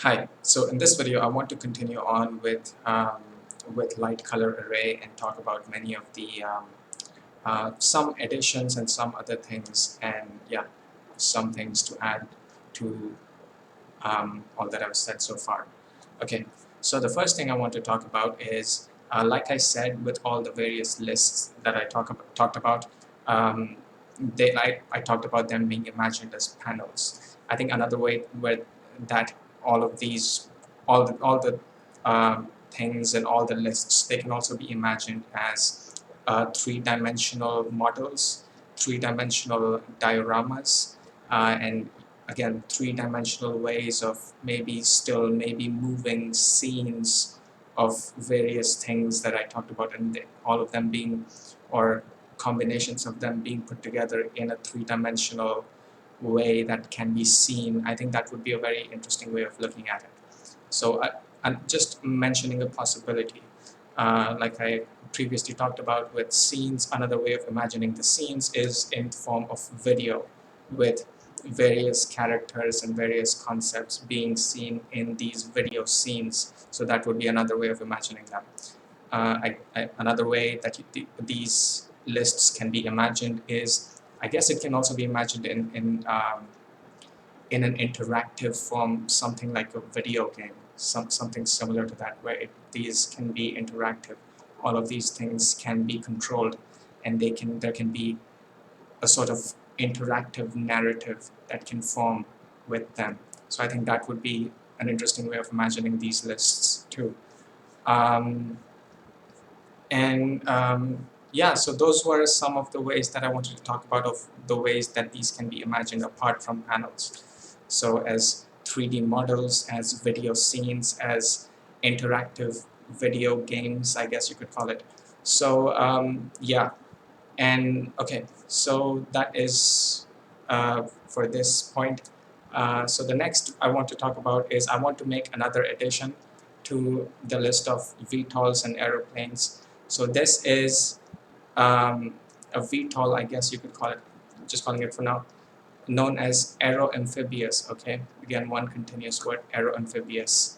Hi. So in this video, I want to continue on with light color array and talk about many of the some additions and some other things, and yeah, some things to add to all that I've said so far. Okay. So the first thing I want to talk about is, like I said, with all the various lists that I talked about, um, I talked about them being imagined as panels. I think another way where that all of these, all the things and all the lists, they can also be imagined as three-dimensional models, three-dimensional dioramas, and again, three-dimensional ways of maybe moving scenes of various things that I talked about, and all of them being, or combinations of them being put together in a three-dimensional way that can be seen. I think that would be a very interesting way of looking at it. So I'm just mentioning a possibility. Like I previously talked about with scenes, another way of imagining the scenes is in the form of video, with various characters and various concepts being seen in these video scenes. So that would be another way of imagining them. Another way that these lists can be imagined is, I guess it can also be imagined in an interactive form, something like a video game, something similar to that, where these can be interactive. All of these things can be controlled, and there can be a sort of interactive narrative that can form with them. So I think that would be an interesting way of imagining these lists too. Um, and yeah, so those were some of the ways that I wanted to talk about, of the ways that these can be imagined apart from panels. So as 3D models, as video scenes, as interactive video games, I guess you could call it. So yeah, and okay, so that is for this point. So the next I want to talk about is, I want to make another addition to the list of VTOLs and aeroplanes. So this is a VTOL, I guess you could call it, just calling it for now, known as aeroamphibious. Okay, again, one continuous word, aeroamphibious.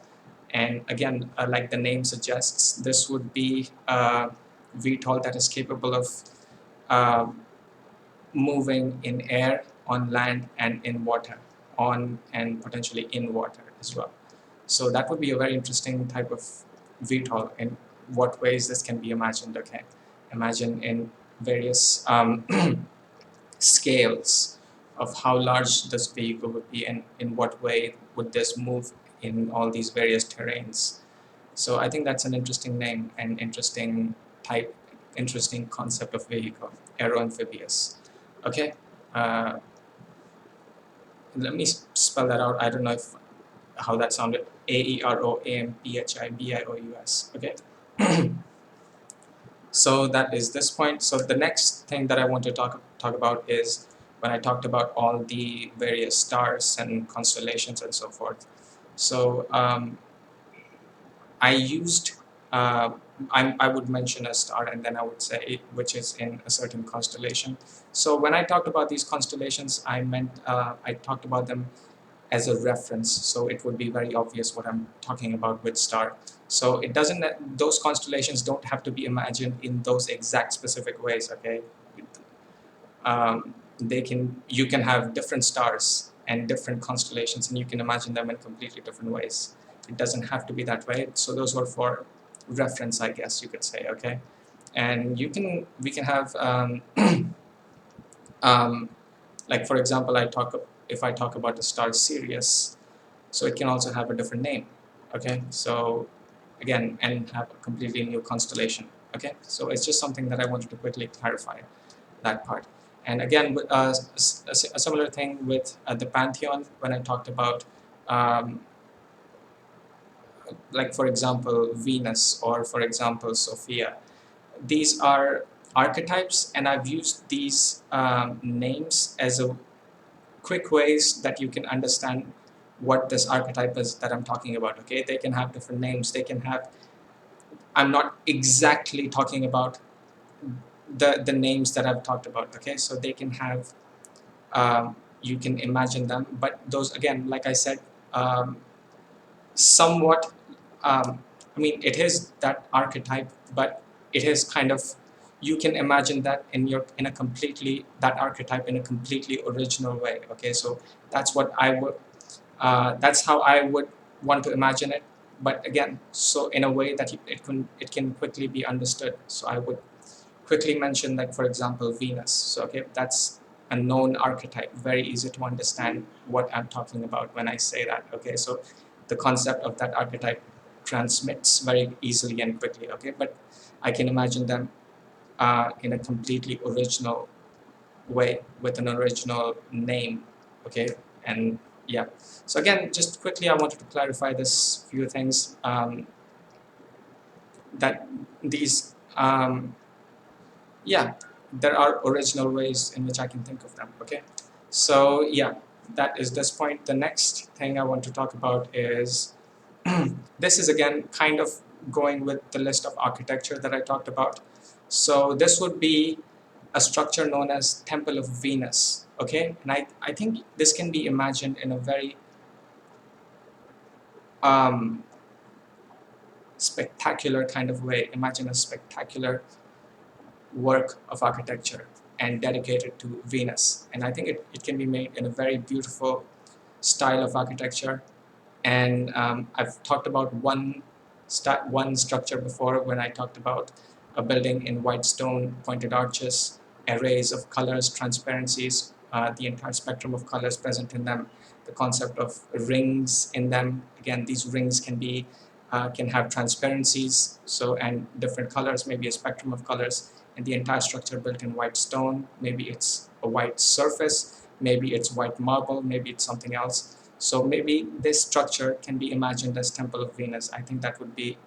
And again, like the name suggests, this would be a VTOL that is capable of uh, moving in air, on land, and in water, on and potentially in water as well. So that would be a very interesting type of VTOL. In what ways this can be imagined? Okay, imagine in various scales of how large this vehicle would be, and in what way would this move in all these various terrains. So I think that's an interesting name and type, interesting concept of vehicle, aeroamphibious. Okay, uh, let me spell that out. I don't know if how that sounded. Aeroamphibious. Okay. So that is this point. So the next thing that I want to talk about is, when I talked about all the various stars and constellations and so forth. So I used, uh, I would mention a star, and then I would say which is in a certain constellation. So when I talked about these constellations, I talked about them as a reference, so it would be very obvious what I'm talking about with star. So it doesn't, those constellations don't have to be imagined in those exact specific ways. Okay, you can have different stars and different constellations, and you can imagine them in completely different ways. It doesn't have to be that way. So those were for reference, I guess you could say. Okay, and we can have um, like for example, if I talk about the star Sirius, so it can also have a different name. Okay, so again, and have a completely new constellation. Okay, so it's just something that I wanted to quickly clarify, that part. And again, a similar thing with the pantheon, when I talked about um, like for example Venus, or for example Sophia. These are archetypes, and I've used these names as a quick ways that you can understand what this archetype is that I'm talking about. Okay, they can have different names. They can have, I'm not exactly talking about the names that I've talked about. Okay, so they can have, you can imagine them, but those, again, like I said, um, somewhat, I mean, it is that archetype, but it is kind of, you can imagine that in a completely, that archetype in a completely original way. Okay, so that's what I would, that's how I would want to imagine it. But again, so in a way that it can quickly be understood. So I would quickly mention, like, for example, Venus. So okay, that's a known archetype, very easy to understand what I'm talking about when I say that. Okay, so the concept of that archetype transmits very easily and quickly. Okay, but I can imagine them in a completely original way with an original name. Okay, and yeah. So again, just quickly, I wanted to clarify this few things, that these yeah, there are original ways in which I can think of them. Okay, so yeah, that is this point. The next thing I want to talk about is this is again kind of going with the list of architecture that I talked about. So this would be a structure known as Temple of Venus. Okay, and I think this can be imagined in a very um, spectacular kind of way. Imagine a spectacular work of architecture and dedicated to Venus. And I think it can be made in a very beautiful style of architecture. And I've talked about one structure before when I talked about a building in white stone, pointed arches, arrays of colors, transparencies, the entire spectrum of colors present in them, the concept of rings in them. Again, these rings can have transparencies, so, and different colors, maybe a spectrum of colors, and the entire structure built in white stone. Maybe it's a white surface, maybe it's white marble, maybe it's something else. So maybe this structure can be imagined as Temple of Venus. I think that would be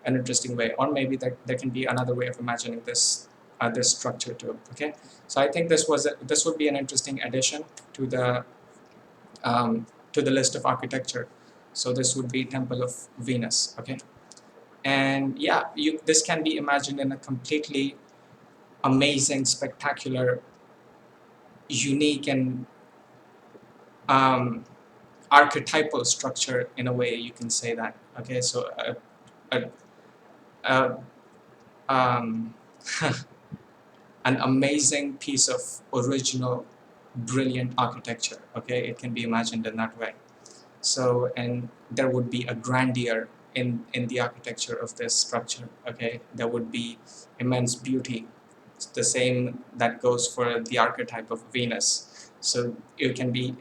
an interesting way, or maybe there can be another way of imagining this structure too. Okay, so I think this would be an interesting addition um, to the list of architecture. So this would be Temple of Venus. Okay, and yeah, this can be imagined in a completely amazing, spectacular, unique, and um, archetypal structure, in a way you can say that. Okay, so a, a, um, an amazing piece of original, brilliant architecture. Okay, it can be imagined in that way. So, and there would be a grandeur in the architecture of this structure. Okay, there would be immense beauty. It's the same that goes for the archetype of Venus. So it can be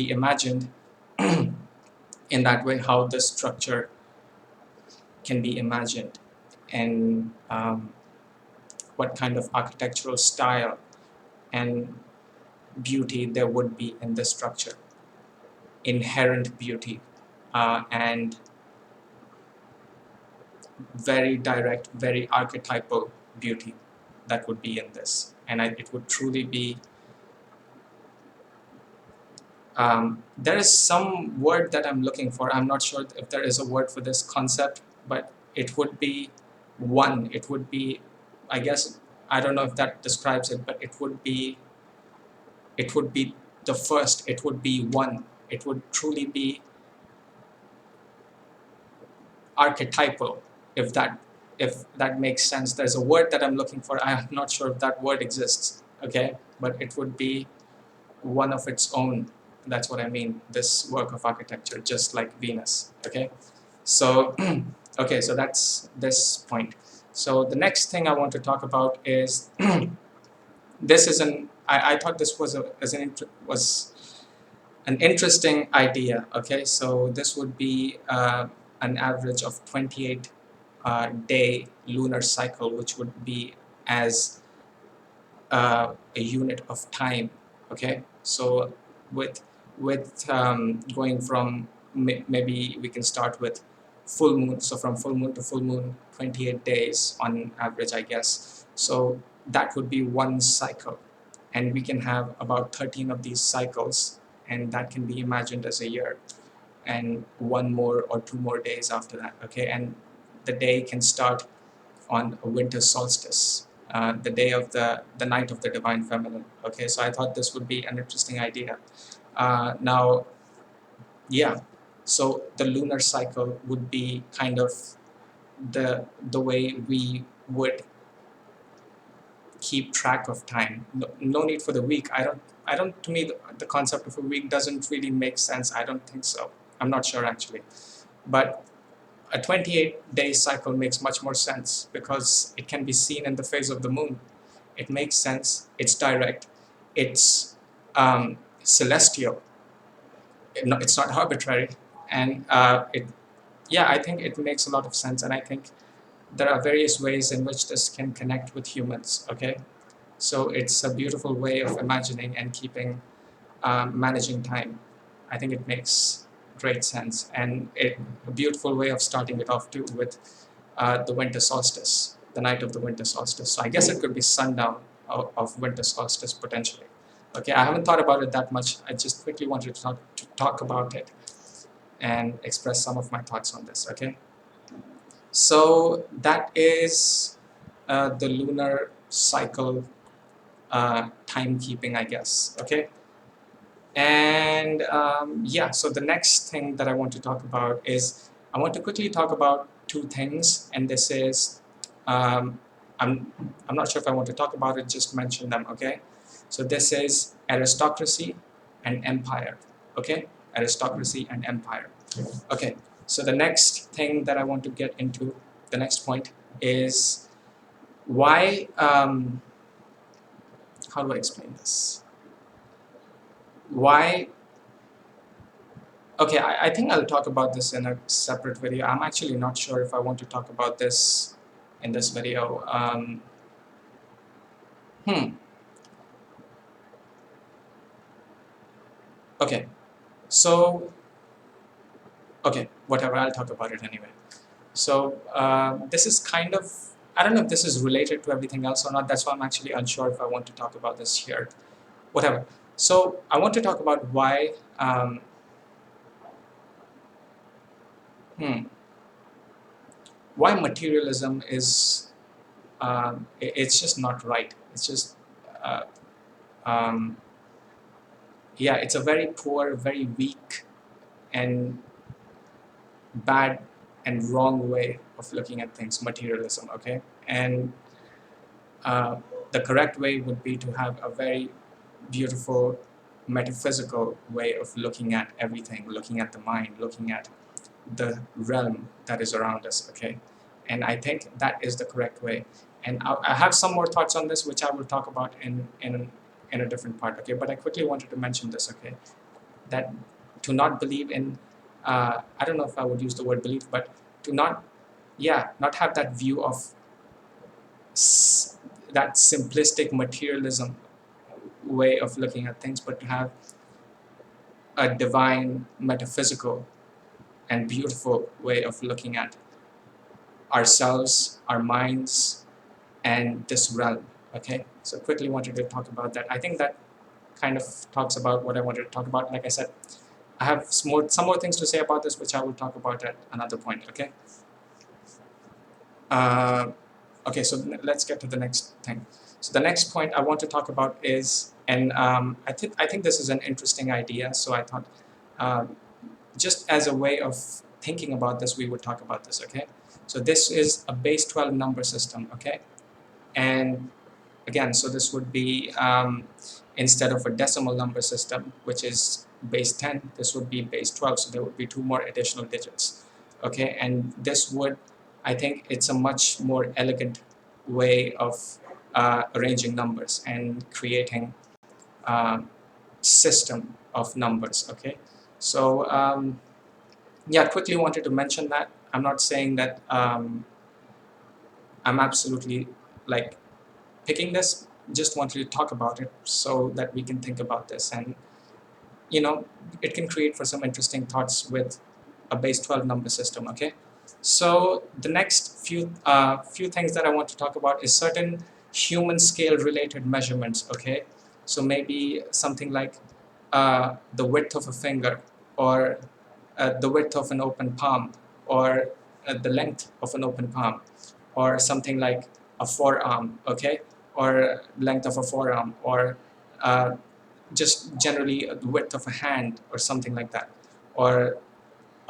imagined in that way, how the structure can be imagined, and what kind of architectural style and beauty there would be in the structure, inherent beauty, and very direct, very archetypal beauty that would be in this. And it would truly be, there is some word that I'm looking for. I'm not sure if there is a word for this concept, but it would be one. It would be, I guess, I don't know if that describes it, but it would be the first. It would be one. It would truly be archetypal, if that makes sense. There's a word that I'm looking for. I'm not sure if that word exists. Okay, but it would be one of its own. That's what I mean. This work of architecture, just like Venus. Okay, so okay, so that's this point. So the next thing I want to talk about is this is an. I thought this was was an interesting idea. Okay, so this would be an average of 28 day lunar cycle, which would be as a unit of time. Okay, so with going from maybe we can start with full moon. So from full moon to full moon, 28 days on average, I guess. So that would be one cycle, and we can have about 13 of these cycles, and that can be imagined as a year, and one more or two more days after that. Okay, and the day can start on a winter solstice, the day of the night of the divine feminine. Okay, so I thought this would be an interesting idea. Now, yeah, So the lunar cycle would be kind of the way we would keep track of time. No need for the week. I don't, to me, the concept of a week doesn't really make sense. I don't think so. I'm not sure actually. But a 28-day cycle makes much more sense because it can be seen in the phase of the moon. It makes sense. It's direct. It's celestial. It's not arbitrary. And yeah, I think it makes a lot of sense. And I think there are various ways in which this can connect with humans, okay? So it's a beautiful way of imagining and keeping, managing time. I think it makes great sense. And a beautiful way of starting it off too with the winter solstice, the night of the winter solstice. So I guess it could be sundown of winter solstice potentially. Okay, I haven't thought about it that much. I just quickly wanted to talk about it and express some of my thoughts on this, okay? So that is the lunar cycle timekeeping, I guess, okay? And yeah, so the next thing that I want to talk about is I want to quickly talk about two things, and this is, um, I'm, I'm not sure if I want to talk about it, just mention them, okay? So this is aristocracy and empire, okay? Aristocracy and empire. Okay, so the next thing that I want to get into, the next point is why, how do I explain this? Why, okay, I think I'll talk about this in a separate video. I'm actually not sure if I want to talk about this in this video. Okay, so, okay, whatever, I'll talk about it anyway. So this is kind of, I don't know if this is related to everything else or not. That's why I'm actually unsure if I want to talk about this here. Whatever. So I want to talk about why, why materialism is, it's just not right. It's just, uh, um, yeah, it's a very poor, very weak, and bad and wrong way of looking at things, materialism, okay? And the correct way would be to have a very beautiful metaphysical way of looking at everything, looking at the mind, looking at the realm that is around us, okay? And I think that is the correct way. And I have some more thoughts on this, which I will talk about in a different part, okay? But I quickly wanted to mention this, okay? That to not believe in, I don't know if I would use the word belief, but to not, yeah, not have that view of that simplistic materialism way of looking at things, but to have a divine, metaphysical, and beautiful way of looking at ourselves, our minds, and this realm, okay? So quickly wanted to talk about that. I think that kind of talks about what I wanted to talk about. Like I said, I have some more things to say about this, which I will talk about at another point, okay? Okay, so let's get to the next thing. So the next point I want to talk about is, and I think this is an interesting idea, so I thought just as a way of thinking about this, we would talk about this, okay? So this is a base 12 number system, okay? And again, so this would be, instead of a decimal number system, which is base 10, this would be base 12, so there would be 2 more additional digits, okay? And this would, I think it's a much more elegant way of arranging numbers and creating system of numbers, okay? So yeah, quickly wanted to mention that. I'm not saying that I'm absolutely like picking this, just wanted to talk about it so that we can think about this, and you know, it can create for some interesting thoughts with a base 12 number system, okay? So the next few things that I want to talk about is certain human scale related measurements, okay? So maybe something like the width of a finger, or the width of an open palm, or the length of an open palm, or something like a forearm, okay? Or length of a forearm, or just generally the width of a hand, or something like that, or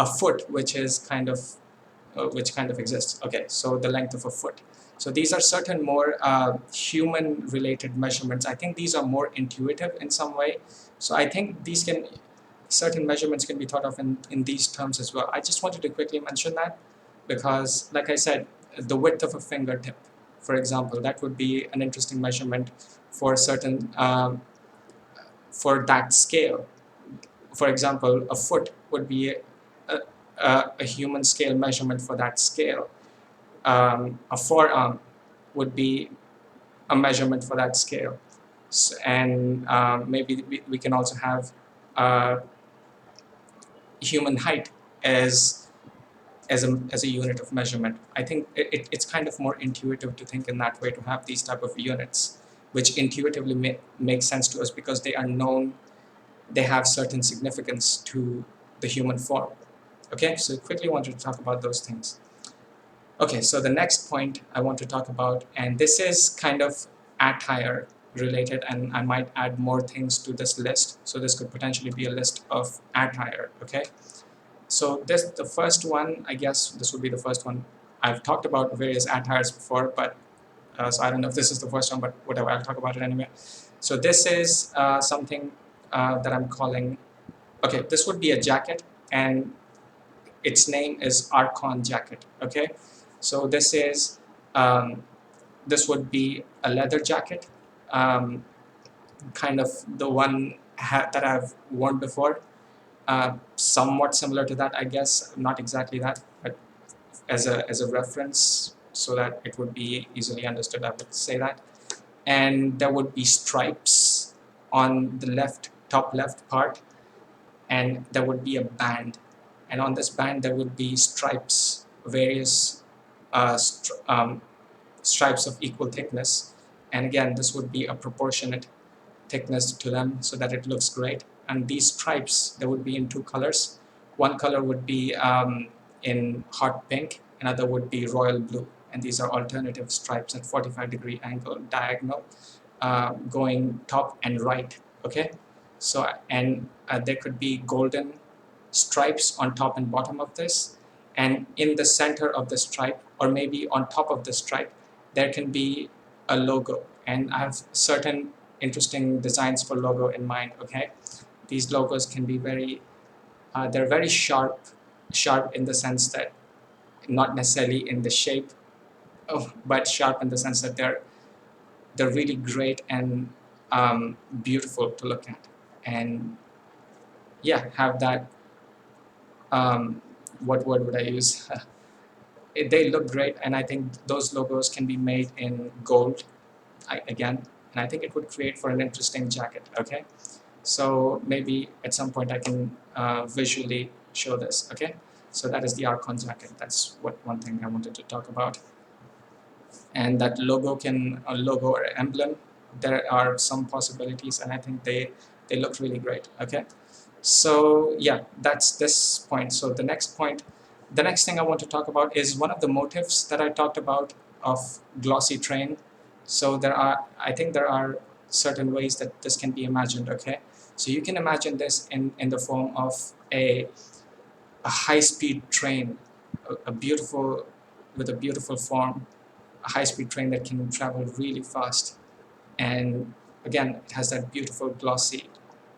a foot, which kind of exists. Okay, so the length of a foot. So these are certain more human-related measurements. I think these are more intuitive in some way. So I think certain measurements can be thought of in these terms as well. I just wanted to quickly mention that because, like I said, the width of a fingertip, for example, that would be an interesting measurement for certain for that scale. For example, a foot would be a human scale measurement for that scale. A forearm would be a measurement for that scale. And maybe we can also have human height as a unit of measurement. I think it's kind of more intuitive to think in that way, to have these type of units, which intuitively make sense to us because they are known, they have certain significance to the human form. Okay, so quickly wanted to talk about those things. Okay, so the next point I want to talk about, and this is kind of attire related, and I might add more things to this list. So this could potentially be a list of attire, okay? So the first one, I guess this would be the first one. I've talked about various attires before, but so I don't know if this is the first one, but whatever, I'll talk about it anyway. So this is something that I'm calling, okay, this would be a jacket, and its name is Archon Jacket, okay? So this would be a leather jacket, kind of the one that I've worn before, somewhat similar to that, I guess, not exactly that, but as a reference so that it would be easily understood, I would say that. And there would be stripes on the top left part, and there would be a band, and on this band there would be stripes, various stripes of equal thickness, and again this would be a proportionate thickness to them so that it looks great. And these stripes, they would be in two colors. One color would be in hot pink, another would be royal blue, and these are alternative stripes at 45-degree angle diagonal, going top and right, okay? So, and there could be golden stripes on top and bottom of this, and in the center of the stripe, or maybe on top of the stripe, there can be a logo. And I have certain interesting designs for logo in mind, okay? These logos can be they're very sharp in the sense that not necessarily in the shape, but sharp in the sense that they're really great and beautiful to look at. And yeah, have that, what word would I use? They look great, and I think those logos can be made in gold, again, and I think it would create for an interesting jacket, okay? So maybe at some point I can visually show this, okay? So that is the Archon jacket. That's one thing I wanted to talk about. And that logo logo or emblem, there are some possibilities, and I think they look really great, okay? So yeah, that's this point. So the next thing I want to talk about is one of the motifs that I talked about of Glossy Train. So I think there are certain ways that this can be imagined, okay? So you can imagine this in the form of a high-speed train, with a beautiful form, a high-speed train that can travel really fast. And again, it has that beautiful glossy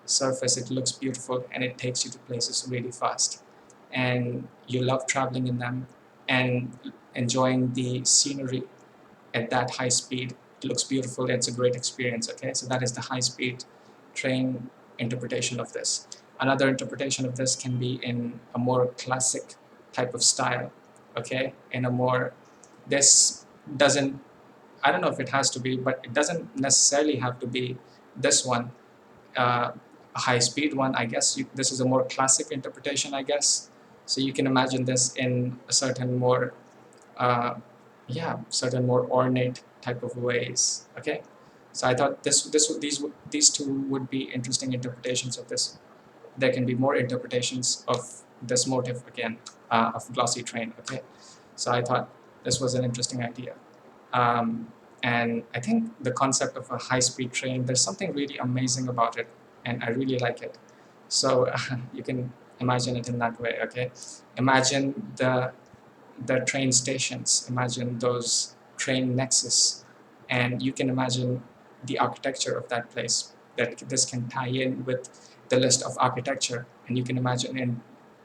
surface. It looks beautiful, and it takes you to places really fast. And you love traveling in them and enjoying the scenery at that high speed. It looks beautiful. It's a great experience, okay? So that is the high-speed train interpretation of this. Another interpretation of this can be in a more classic type of style, okay? This doesn't, I don't know if it has to be, but it doesn't necessarily have to be this one, a high-speed one. I guess this is a more classic interpretation, I guess. So you can imagine this in a certain more, certain more ornate type of ways. Okay, so I thought these two would be interesting interpretations of this. There can be more interpretations of this motif again, of Glossy Train. Okay, so I thought this was an interesting idea. And I think the concept of a high-speed train, there's something really amazing about it, and I really like it. So you can Imagine it in that way, okay? Imagine the train stations, imagine those train nexus, and you can imagine the architecture of that place, that this can tie in with the list of architecture, and you can imagine in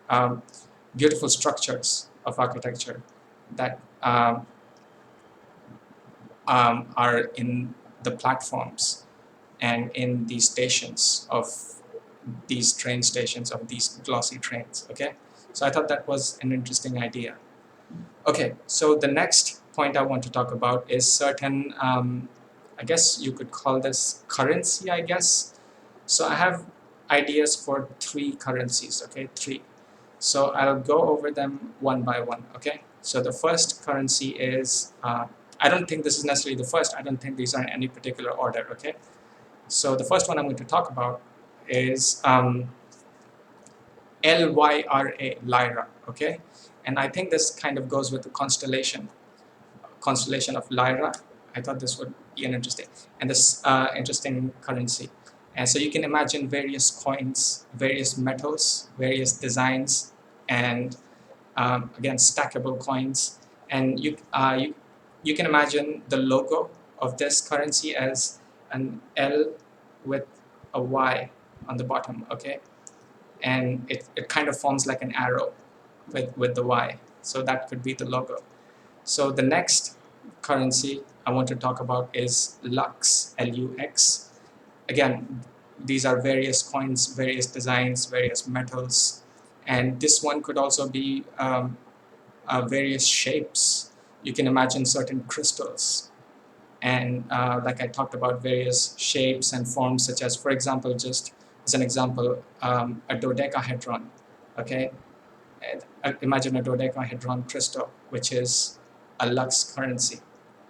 um, beautiful structures of architecture that are in the platforms and in the stations of these train stations, of these glossy trains, okay? So I thought that was an interesting idea. Okay, so the next point I want to talk about is certain, I guess you could call this currency, I guess. So I have ideas for 3 currencies, okay, 3. So I'll go over them one by one, okay? So the first currency is, I don't think this is necessarily the first, I don't think these are in any particular order, okay? So the first one I'm going to talk about is Lyra, Lyra, okay? And I think this kind of goes with the constellation of Lyra. I thought this would be an interesting currency. And so you can imagine various coins, various metals, various designs, and again, stackable coins. And you can imagine the logo of this currency as an L with a Y on the bottom, okay? And it kind of forms like an arrow with the Y. So that could be the logo. So the next currency I want to talk about is Lux, Lux. Again, these are various coins, various designs, various metals. And this one could also be various shapes. You can imagine certain crystals. And like I talked about, various shapes and forms, such as, for example, just as an example, a dodecahedron, okay? Imagine a dodecahedron crystal, which is a Lux currency.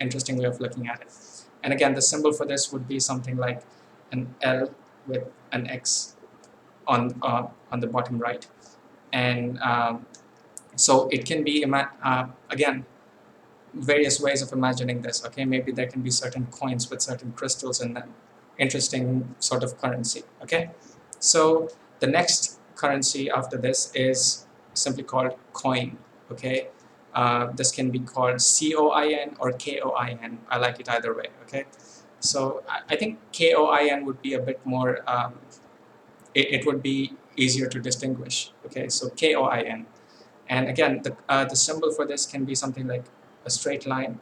Interesting way of looking at it. And again, the symbol for this would be something like an L with an X on the bottom right. And so it can be, again, various ways of imagining this, okay? Maybe there can be certain coins with certain crystals in them. Interesting sort of currency, okay? So the next currency after this is simply called Koin, okay? This can be called COIN or KOIN. I like it either way, okay? So I think KOIN would be a bit more, it would be easier to distinguish, okay? So KOIN. And again, the symbol for this can be something like a straight line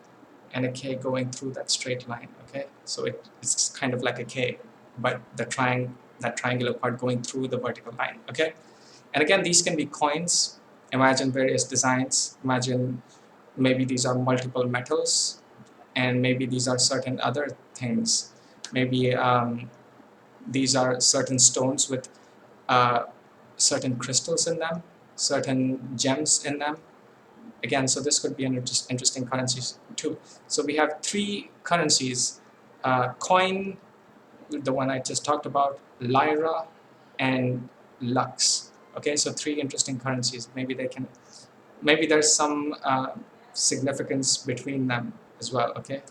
and a K going through that straight line, okay? So it's kind of like a K, but that triangular part going through the vertical line, okay? And again, these can be coins. Imagine various designs. Imagine maybe these are multiple metals, and maybe these are certain other things. Maybe these are certain stones with certain crystals in them, certain gems in them. Again, so this could be an interesting currency too. So we have 3 currencies, Coin, the one I just talked about, Lyra, and Lux. Okay, so 3 interesting currencies. Maybe there's some significance between them as well, okay?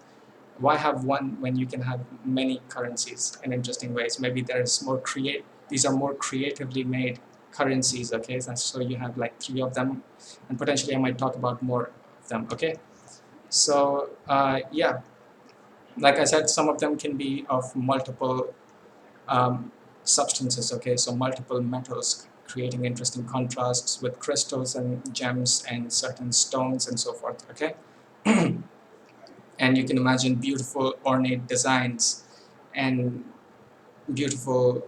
Why have one when you can have many currencies in interesting ways? Maybe these are more creatively made currencies, okay? So you have like 3 of them, and potentially I might talk about more of them, okay? So yeah, like I said, some of them can be of multiple substances, okay? So multiple metals, creating interesting contrasts with crystals and gems and certain stones and so forth, okay? And you can imagine beautiful ornate designs and beautiful,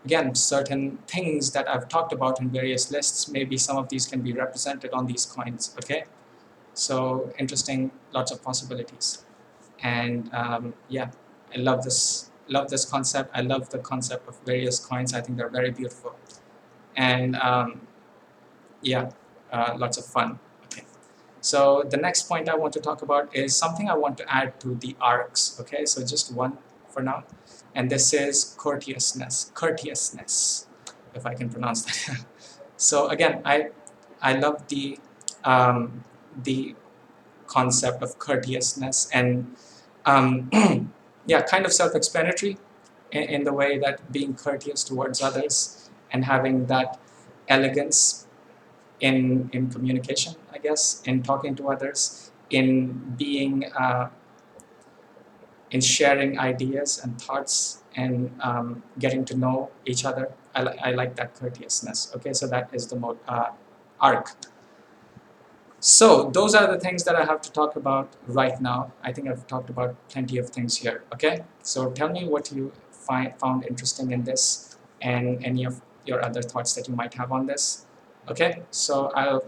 again, certain things that I've talked about in various lists. Maybe some of these can be represented on these coins, okay? So interesting, lots of possibilities. And yeah, I love this concept. I love the concept of various coins. I think they're very beautiful. And yeah, lots of fun. Okay. So the next point I want to talk about is something I want to add to the arcs. Okay, so just one for now. And this is courteousness, if I can pronounce that. So again, I love the concept of courteousness, and yeah, kind of self-explanatory in the way that being courteous towards others and having that elegance in communication, I guess, in talking to others, in being in sharing ideas and thoughts, and getting to know each other. I like that courteousness. Okay, so that is the arc. So those are the things that I have to talk about right now. I think I've talked about plenty of things here. Okay, so tell me what you found interesting in this, and any of your other thoughts that you might have on this. Okay, so I'll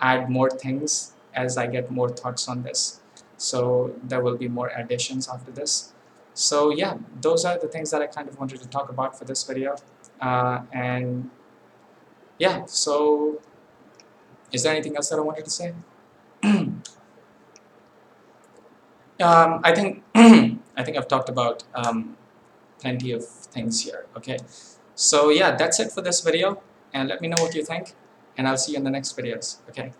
add more things as I get more thoughts on this. So there will be more additions after this. So yeah, those are the things that I kind of wanted to talk about for this video. And yeah, so is there anything else that I wanted to say? I think I think I've talked about plenty of things here. Okay, so yeah, that's it for this video, and let me know what you think, and I'll see you in the next videos. Okay.